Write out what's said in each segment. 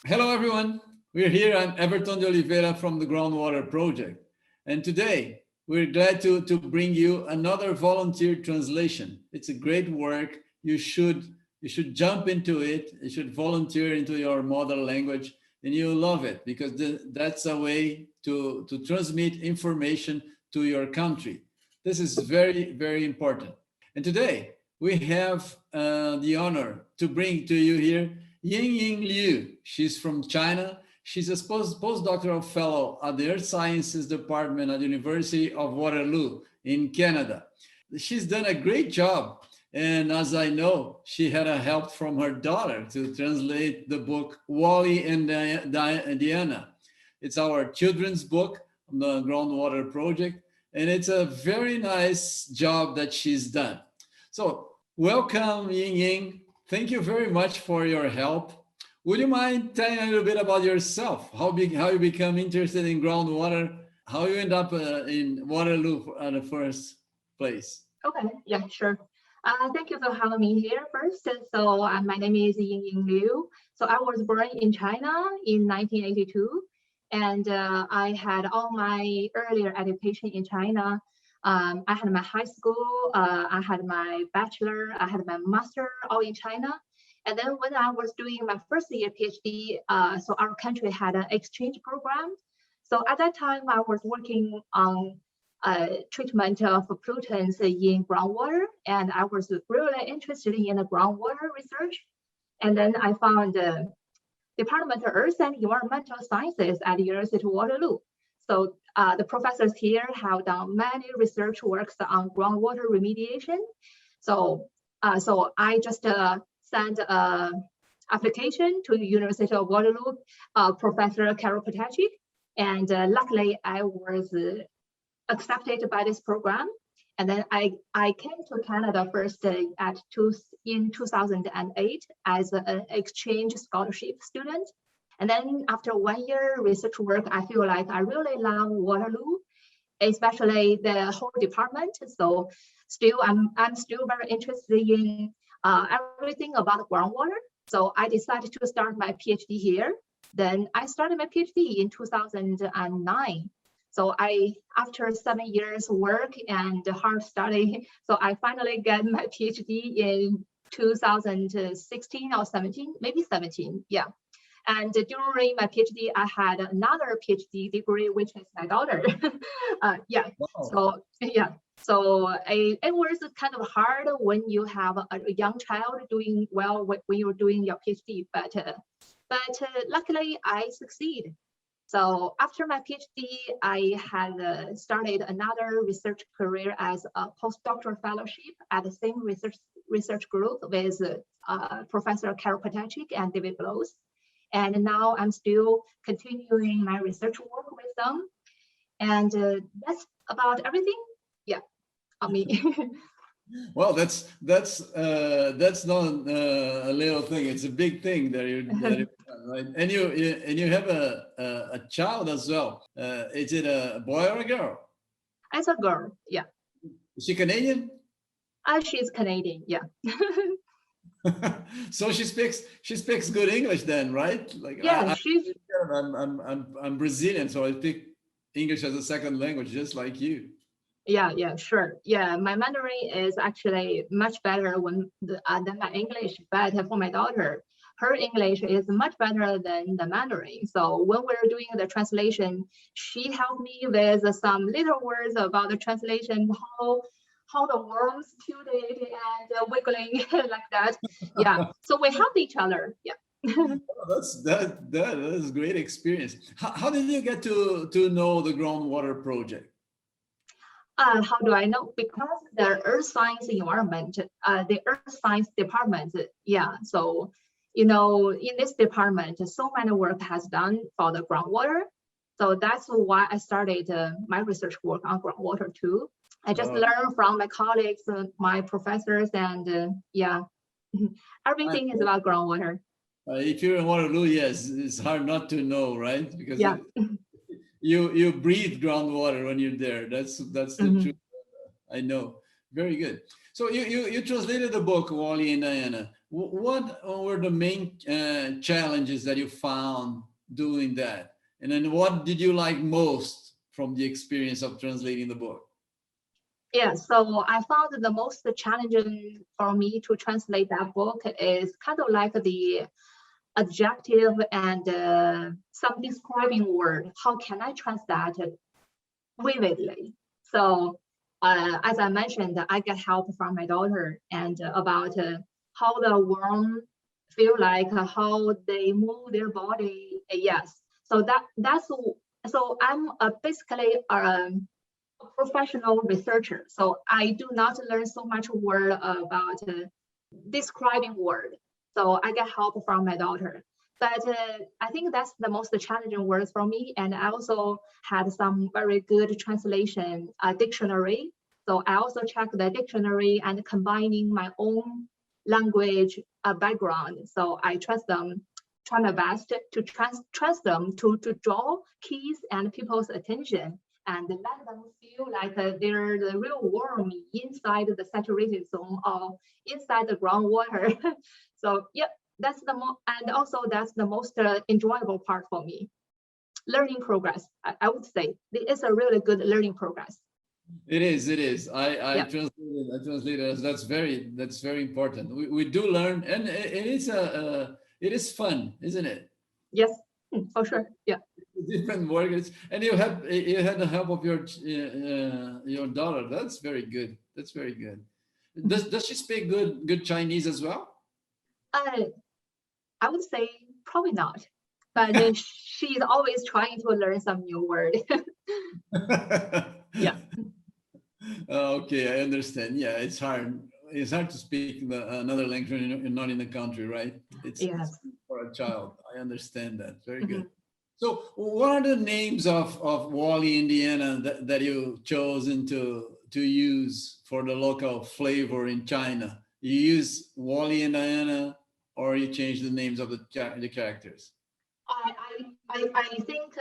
Hello, everyone. We're here. I'm Everton de Oliveira from the Groundwater Project. And today we're glad to bring you another volunteer translation. It's a great work. You should jump into it. You should volunteer into your mother language and you'll love it because that's a way to transmit information to your country. This is very, very important. And today we have the honor to bring to you here YingYing Liu. She's from China. She's a postdoctoral fellow at the Earth Sciences Department at the University of Waterloo in Canada. She's done a great job. And as I know, she had a help from her daughter to translate the book Wally and Deanna. It's our children's book on the Groundwater Project. And it's a very nice job that she's done. So welcome, YingYing. Thank you very much for your help. Would you mind telling a little bit about yourself? How you become interested in groundwater? How you end up in Waterloo at the first place? Okay, yeah, sure. Thank you for having me here first. So my name is YingYing Liu. So I was born in China in 1982, and I had all my earlier education in China. I had my high school, I had my bachelor, I had my master all in China. And then when I was doing my first year PhD, so our country had an exchange program. So at that time, I was working on treatment of pollutants in groundwater, and I was really interested in the groundwater research. And then I found the Department of Earth and Environmental Sciences at the University of Waterloo. So the professors here have done many research works on groundwater remediation. So I just sent an application to the University of Waterloo, Professor Carol Potachik, and luckily I was accepted by this program. And then I came to Canada first in 2008 as an exchange scholarship student. And then after 1 year research work, I feel like I really love Waterloo, especially the whole department. So still, I'm still very interested in everything about groundwater. So I decided to start my PhD here. Then I started my PhD in 2009. So after 7 years work and hard study, so I finally got my PhD in 2016 or 17, maybe 17, yeah. And during my PhD, I had another PhD degree, which is my daughter. Yeah. Wow. So yeah. So it was kind of hard when you have a young child doing well when you're doing your PhD, but luckily I succeed. So after my PhD, I had started another research career as a postdoctoral fellowship at the same research group with Professor Carol Potachik and David Blows. And now I'm still continuing my research work with them. And that's about everything. Yeah, on me. Well, that's not a little thing. It's a big thing that you're right. And you have a child as well. Is it a boy or a girl? It's a girl. Yeah. Is she Canadian? She's Canadian. Yeah. So she speaks good English then, right? Like yeah, I'm Brazilian, so I speak English as a second language, just like you. Yeah, sure. Yeah, my Mandarin is actually much better than my English, but for my daughter, her English is much better than the Mandarin. So when we're doing the translation, she helped me with some little words about the translation, how the worms tilted and wiggling like that. Yeah. So we help each other. Yeah. That is a great experience. How did you get to know the Groundwater Project? How do I know? Because the Earth Science Environment, the Earth Science Department, yeah. So, in this department, so many work has done for the groundwater. So that's why I started my research work on groundwater too. I just learned from my colleagues, my professors, and yeah, everything is about groundwater. If you're in Waterloo, yes, it's hard not to know, right? Because you breathe groundwater when you're there. That's the truth. I know. Very good. So you translated the book, Wally and Diana. What were the main challenges that you found doing that? And then what did you like most from the experience of translating the book? Yeah, so I found the most challenging for me to translate that book is kind of like the adjective and some describing word. How can I translate it vividly? So as I mentioned, I get help from my daughter and about how the worm feel like, how they move their body. Yes, so that's so I'm basically a professional researcher. So I do not learn so much word about describing word. So I get help from my daughter. But I think that's the most challenging words for me. And I also had some very good translation dictionary. So I also check the dictionary and combining my own language background. So I trust them, try my best to trust them to draw keys and people's attention and let them feel like they're the real worm inside the saturated zone or inside the groundwater. So yeah, that's the and also that's the most enjoyable part for me. Learning progress, I would say it's a really good learning progress. It is. It is. I translated. That's very important. We do learn, and it is it is fun, isn't it? Yes, for sure. Yeah. Different words, and you had the help of your daughter. That's very good. That's very good. Does she speak good Chinese as well? I would say probably not, but she's always trying to learn some new word. Yeah. Okay, I understand. Yeah, it's hard. It's hard to speak another language when you're not in the country, right? It's for a child. I understand that. Very good. So what are the names of Wally and Deanna that you chosen to use for the local flavor in China? You use Wally and Deanna, or you change the names of the characters? I think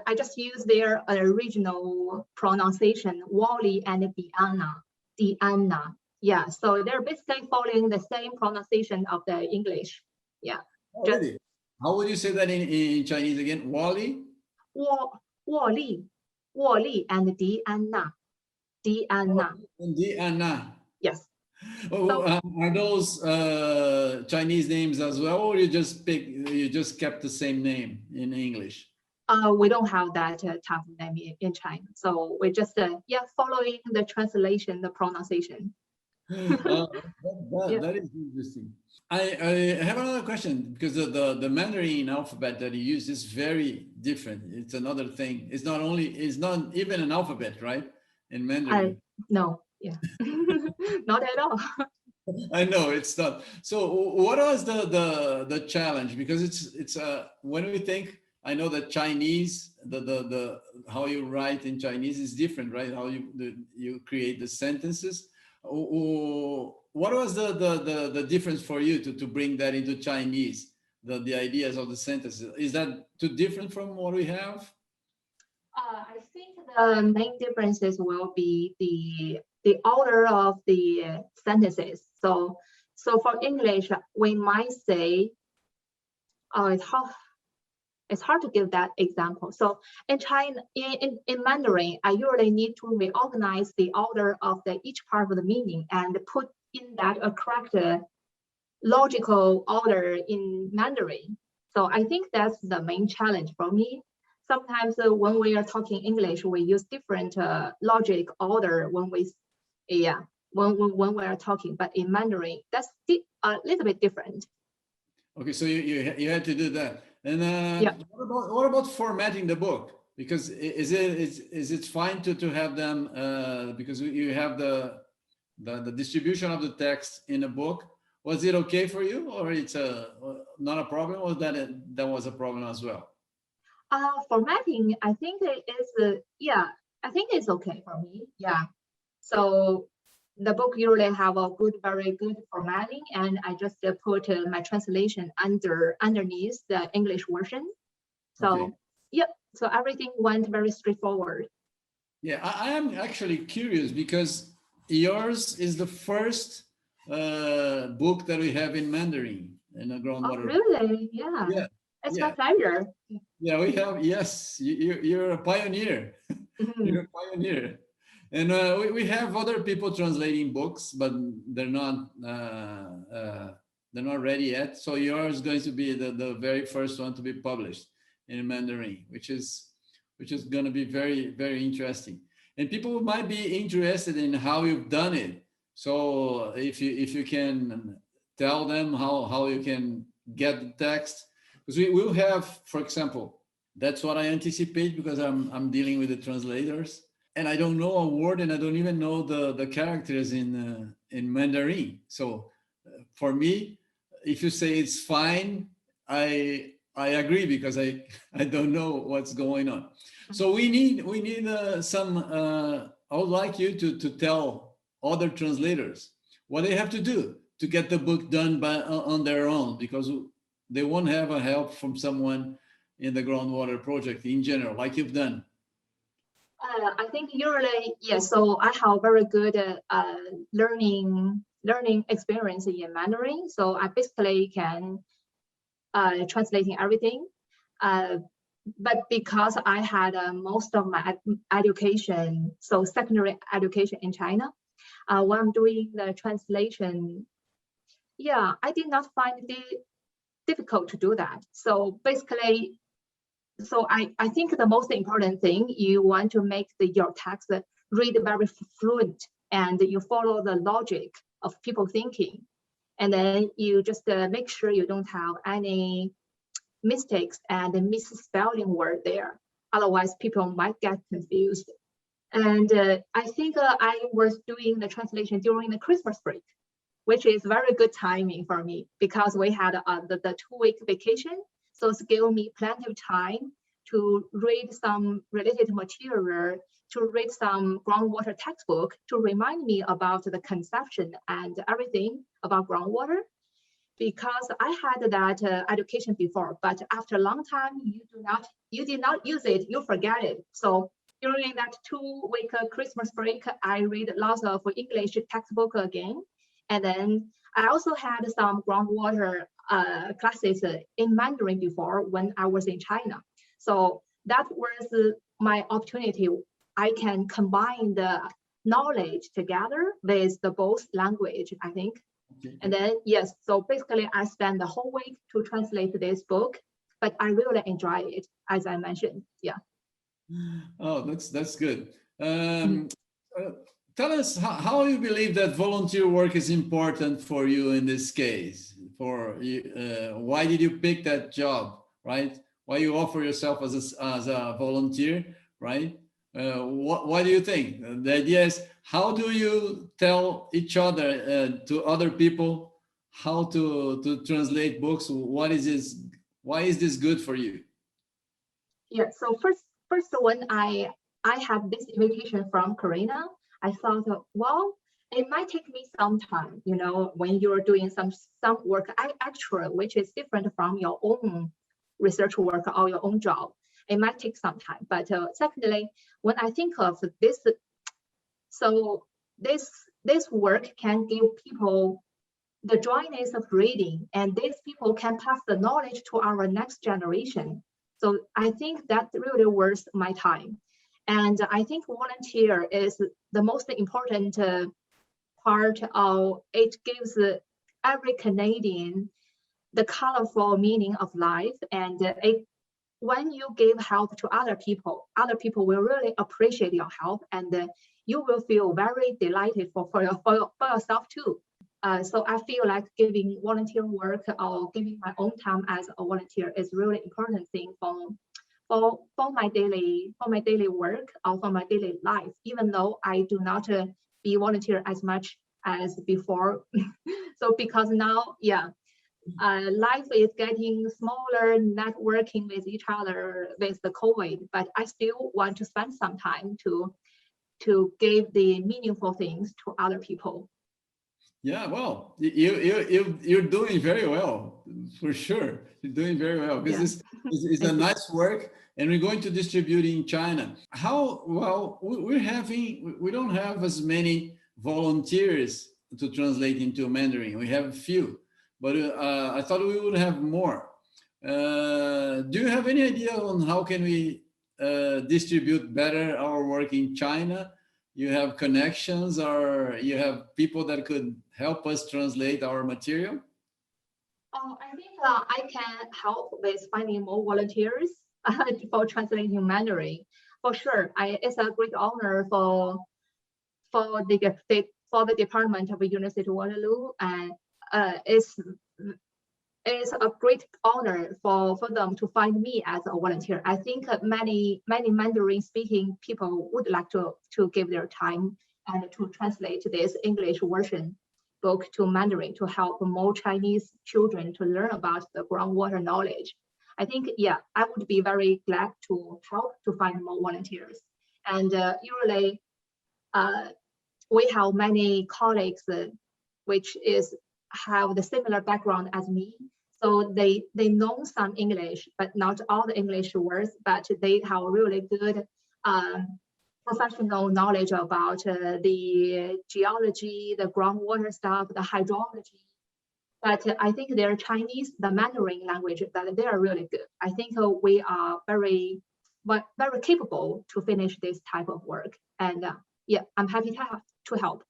I just use their original pronunciation, Wally and Deanna. Deanna. Yeah, so they're basically following the same pronunciation of the English. Yeah. Oh, really? How would you say that in Chinese again? Wally? Wally and Deanna. Deanna. Deanna. Yes. Oh, so, are those Chinese names as well, or you just kept the same name in English? We don't have that type of name in China, so we just following the translation, the pronunciation. That is interesting. I have another question, because the Mandarin alphabet that you use is very different. It's another thing. It's not even an alphabet, right? In Mandarin. No, yeah, not at all. I know it's not. So what was the challenge? Because it's when we think, I know that Chinese, the how you write in Chinese is different, right? How you create the sentences. What was the difference for you to bring that into Chinese? The ideas of the sentences, is that too different from what we have? I think the main differences will be the order of the sentences. So for English, we might say, it's hard to give that example. So in China, in Mandarin, I usually need to reorganize the order of each part of the meaning and put in that a correct logical order in Mandarin. So I think that's the main challenge for me. Sometimes when we are talking English, we use different logic order when we are talking, but in Mandarin, that's a little bit different. Okay, so you had to do that. And what about formatting the book? Because is it fine to have them because you have the distribution of the text in a book? Was it okay for you, or it's not a problem, or that was a problem as well? Formatting, I think it is I think it's okay for me. Yeah. So the book usually have a very good formatting, and I just put my translation underneath the English version. So so everything went very straightforward. Yeah, I am actually curious, because yours is the first book that we have in Mandarin in a Oh, groundwater. really? Yeah. Yeah, It's yeah, my pleasure. yeah. We have. Yes, you're a pioneer. Mhm. You're a pioneer. And we have other people translating books, but they're not ready yet. So yours is going to be the very first one to be published in Mandarin, which is going to be very, very interesting. And people might be interested in how you've done it. So if you can tell them how you can get the text, because we will have, for example, that's what I anticipate because I'm dealing with the translators, and I don't know a word, and I don't even know the characters in Mandarin. So for me, if you say it's fine, I agree because I don't know what's going on. So we need some. I would like you to tell other translators what they have to do to get the book done on their own, because they won't have a help from someone in the Groundwater Project in general, like you've done. I think usually, yes. So I have very good learning experience in Mandarin. So I basically can translating everything. But because I had most of my education, so secondary education in China, when I'm doing the translation, yeah, I did not find it difficult to do that. So basically, so I think the most important thing, you want to make your text read very fluent, and you follow the logic of people thinking. And then you just make sure you don't have any mistakes and misspelling word there. Otherwise, people might get confused. And I think I was doing the translation during the Christmas break, which is very good timing for me because we had the 2-week vacation. So it's given me plenty of time to read some related material, to read some groundwater textbook to remind me about the conception and everything about groundwater. Because I had that education before, but after a long time, you did not use it, you forget it. So during that 2-week Christmas break, I read lots of English textbook again. And then I also had some groundwater classes in Mandarin before when I was in China. So that was my opportunity. I can combine the knowledge together with the both language, I think. Okay. And then, yes, so basically I spent the whole week to translate this book, but I really enjoy it, as I mentioned, yeah. Oh, that's good. Tell us how you believe that volunteer work is important for you in this case. Why did you pick that job, right? Why you offer yourself as a volunteer, right? What do you think? The idea is, how do you tell each other to other people how to translate books? What is this? Why is this good for you? Yeah. So first when I have this invitation from Karina, I thought, well, it might take me some time. You know, when you're doing some work, actually, which is different from your own research work or your own job. It might take some time. But secondly, when I think of this, so this work can give people the joyness of reading, and these people can pass the knowledge to our next generation. So I think that really worth my time. And I think volunteer is the most important part of it. Gives every Canadian the colorful meaning of life, and when you give help to other people will really appreciate your help, and you will feel very delighted for yourself too. So I feel like giving volunteer work or giving my own time as a volunteer is really important thing for my daily work or for my daily life, even though I do not be volunteer as much as before. So because now, yeah, life is getting smaller, networking with each other with the COVID, but I still want to spend some time to give the meaningful things to other people. Yeah, well, you're doing very well, for sure. You're doing very well, because it's a nice work, and we're going to distribute in China. We don't have as many volunteers to translate into Mandarin. We have a few, but I thought we would have more. Do you have any idea on how can we distribute better our work in China? You have connections, or you have people that could help us translate our material? I think I can help with finding more volunteers for translating Mandarin. For sure, it's a great honor for the department of the University of Waterloo, and it's a great honor for them to find me as a volunteer. I think many Mandarin speaking people would like to give their time and to translate this English version book to Mandarin to help more Chinese children to learn about the groundwater knowledge. I think, yeah, I would be very glad to help to find more volunteers. And usually we have many colleagues which have the similar background as me. So they know some English, but not all the English words, but they have really good professional knowledge about the geology, the groundwater stuff, the hydrology. But I think their Chinese, the Mandarin language, that they are really good. I think we are very capable to finish this type of work. And yeah, I'm happy to help.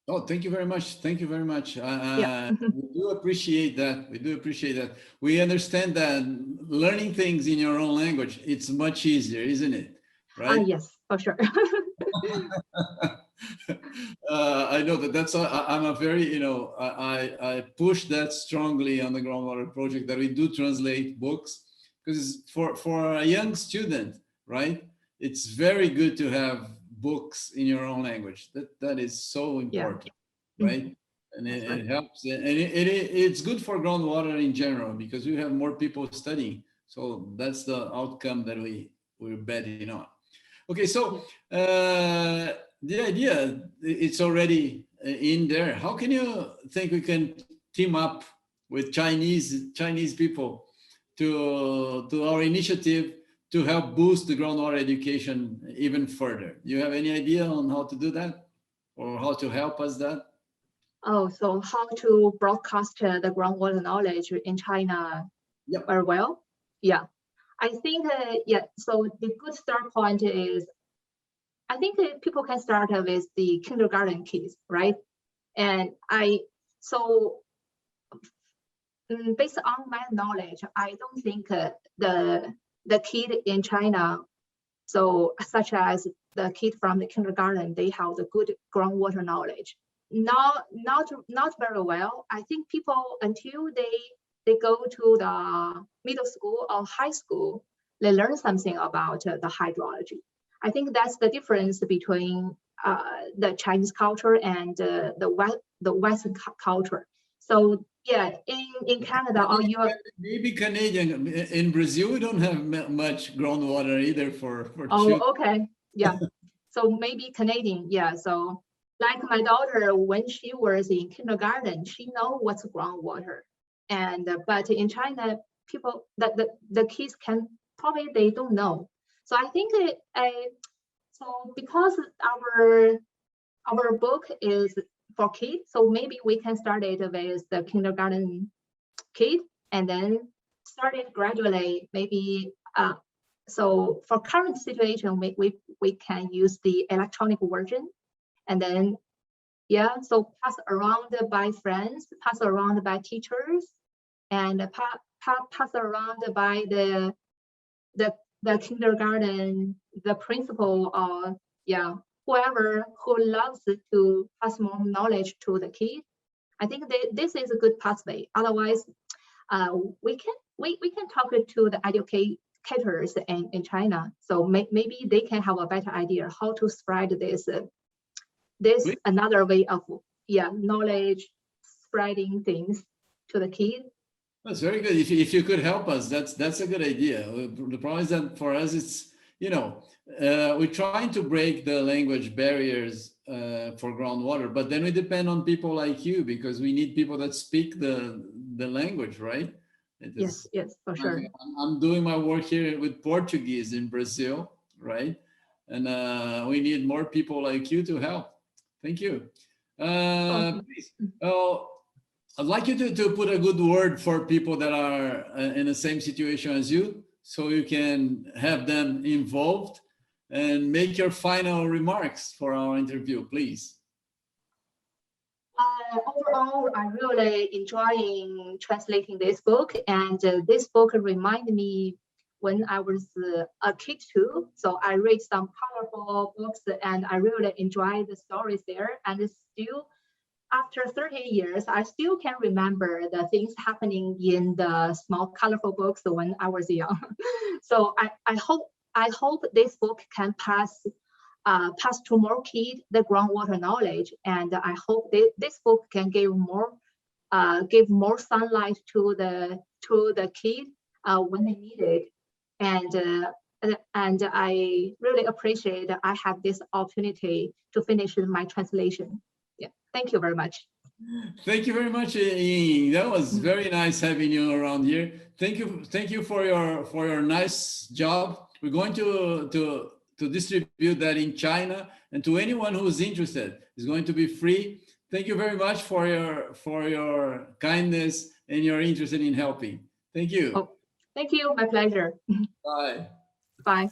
Oh, thank you very much. Thank you very much. Yeah. We do appreciate that. We do appreciate that. We understand that learning things in your own language, it's much easier, isn't it? Right? Yes, for sure. I know that's, I'm a very, I push that strongly on the Groundwater Project, that we do translate books, because for a young student, right, it's very good to have books in your own language. That is so important, yeah. Right? And it helps, and it's good for groundwater in general, because we have more people studying. So that's the outcome that we're betting on. Okay, so the idea, it's already in there. How can you think we can team up with Chinese people to our initiative to help boost the groundwater education even further? Do you have any idea on how to do that, or how to help us that? Oh, so how to broadcast the groundwater knowledge in China? Yep. Very well? Yeah. I think, yeah, so the good start point is, I think people can start with the kindergarten kids, right? And based on my knowledge, I don't think the kid in China, so such as the kid from the kindergarten, they have the good groundwater knowledge. Not very well. I think people, until they go to the middle school or high school, they learn something about the hydrology. I think that's the difference between the Chinese culture and the Western culture. So yeah, in Canada, or Europe, maybe Canadian. In Brazil, we don't have much groundwater either for oh, children. Okay, yeah. So maybe Canadian, yeah. So like my daughter, when she was in kindergarten, she know what's groundwater, and but in China, people the kids can probably they don't know. So I think so because our book is for kids, so maybe we can start it with the kindergarten kid and then start it gradually. Maybe so for current situation, we can use the electronic version, and then yeah, so pass around by friends, pass around by teachers, and pass around by the kindergarten, the principal, or yeah, whoever who loves to pass more knowledge to the kid. I think this is a good pathway. Otherwise, we can talk to the educators in China. So maybe they can have a better idea how to spread this another way of knowledge spreading things to the kid. That's very good. If you could help us, that's a good idea. The problem is that for us, it's, we're trying to break the language barriers for groundwater, but then we depend on people like you, because we need people that speak the language, right? Yes, for sure. I'm doing my work here with Portuguese in Brazil, right? And we need more people like you to help. Thank you. Please. Oh, I'd like you to put a good word for people that are in the same situation as you, so you can have them involved, and make your final remarks for our interview, please. Overall, I really enjoying translating this book, and this book reminded me when I was a kid too. So I read some powerful books, and I really enjoy the stories there. And still, after 30 years, I still can remember the things happening in the small, colorful books when I was young. So I hope this book can pass to more kids the groundwater knowledge, and I hope this book can give more sunlight to the kid when they need it. And I really appreciate that I have this opportunity to finish my translation. Yeah, thank you very much. Thank you very much, Ying. That was very nice having you around here. Thank you for your nice job. We're going to distribute that in China, and to anyone who's interested, it's going to be free. Thank you very much for your kindness and your interest in helping. Thank you. Oh, thank you. My pleasure. Bye. Bye.